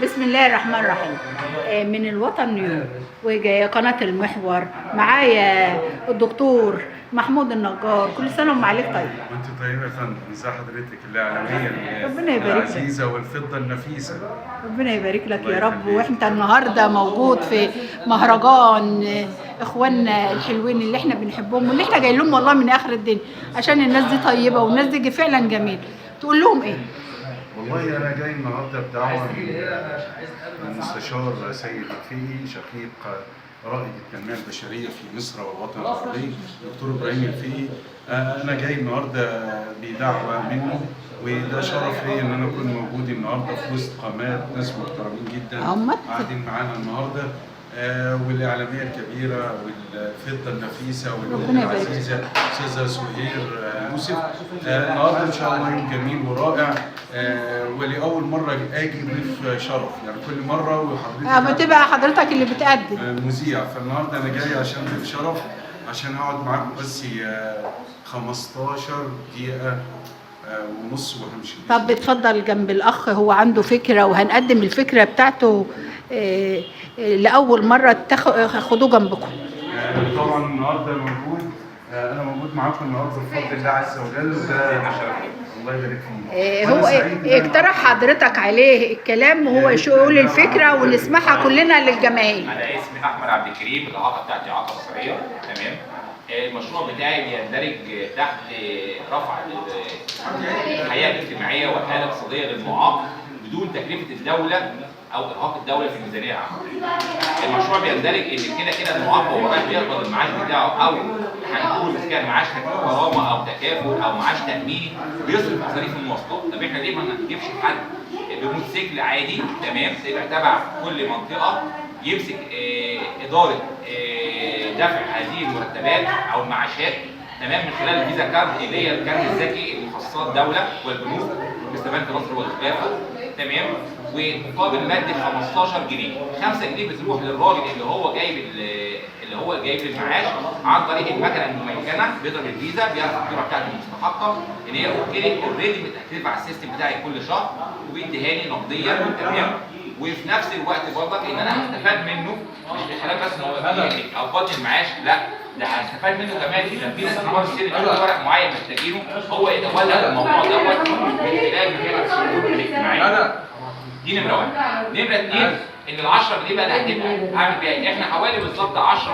بسم الله الرحمن الرحيم. من الوطن نيوم وجايه قناه المحور، معايا الدكتور محمود النجار. كل سنه وما عليك طيب. وانت طيبه يا فندم. ازي حضرتك؟ الاعلاميه ربنا يبارك لك. العزيزه والفضه النفيسه. ربنا يبارك لك الله يا رب. يخليك. وانت النهارده موجود في مهرجان اخواننا الحلوين اللي احنا بنحبهم واللي احنا جايين لهم والله من اخر الدنيا، عشان الناس دي طيبه والناس دي فعلا جميل. تقول لهم ايه؟ والله انا جاي النهارده بدعوه من المستشار سيد الفقي، شقيق رائد التنميه البشريه في مصر والوطن العربي، دكتور ابراهيم الفقي. انا جاي النهارده بدعوه منه، وده شرف لي ان انا اكون موجود النهارده في وسط قامات ناس محترمين جدا قاعدين معانا النهارده، والاعلاميه الكبيره والفضه النفيسه والام العزيزه استاذه سهير يوسف. النهارده ان شاء الله يوم جميل ورائع، ولاول مره اجي ضيف شرف، يعني كل مره وحضرتك بتبقى حضرتك اللي بتقدم مذيع، فالنهارده انا جاي عشان ضيف شرف، عشان اقعد معاكم بس 15 دقيقه ونص وهمشي. طب اتفضل جنب الاخ، هو عنده فكره وهنقدم الفكره بتاعته لاول مره تاخدوه جنبكم. طبعا النهارده موجود، انا موجود معاكم النهارده بفضل الله عز وجل، وده الله يبارك فيك. هو اقترح حضرتك عليه الكلام وهو يقول الفكره ونسمعها كلنا للجماهير. انا اسمي احمد عبد الكريم، الاعاقه بتاعتي اعاقه بصريه. تمام. المشروع بتاعي بيندرج تحت رفع الحياه الاجتماعيه والحياه الاقتصاديه للمعاق بدون تكلفه الدوله او ارهاق الدوله في الميزانيه العامه. المشروع بيندرج ان كده المعاق وهو رايح بيقبض المعاش بتاعه، او هنقول اذا كان معاش كرامه او تكافل او معاش تاميني، بيصرف مصاريف المواصلات. طب احنا ليه ما نجيبش حد بموتوسيكل عادي؟ تمام. يبقى تبع كل منطقه يمسك اداره دفع هذه المرتبات او المعاشات، تمام، من خلال الفيزا كارد اللي هي الكارد الذكي اللي خاصه الدوله والبنوك مثل بنك مصر والخلافه. تمام. ومقابل مادي 15 جنيه، 5 جنيه بتروح للراجل اللي هو جايب المعاش عن طريق المكنه المميكنه، بيضرب الفيزا بيعرف الفاتوره بتاعته المستحقه ان هي اوكي اوريدي متاكده على السيستم بتاعي كل شهر، وبيديها لي نقديا. تمام. وفي نفس الوقت برضك ان انا هستفاد منه، مش من خلال بس ان هو يقبض المعاش، لا، ده هستفاد منه كمان في تنفيذ استثمار السن ورق معين محتاجينه، هو يتولى الموضوع دوت من خلال مجال الشؤون الاجتماعيه. دي نمره واحد. نمره اثنين، ان ال 10 جنيه بقى اللي هتبقى اعمل بيها ايه؟ احنا حوالي بالظبط 10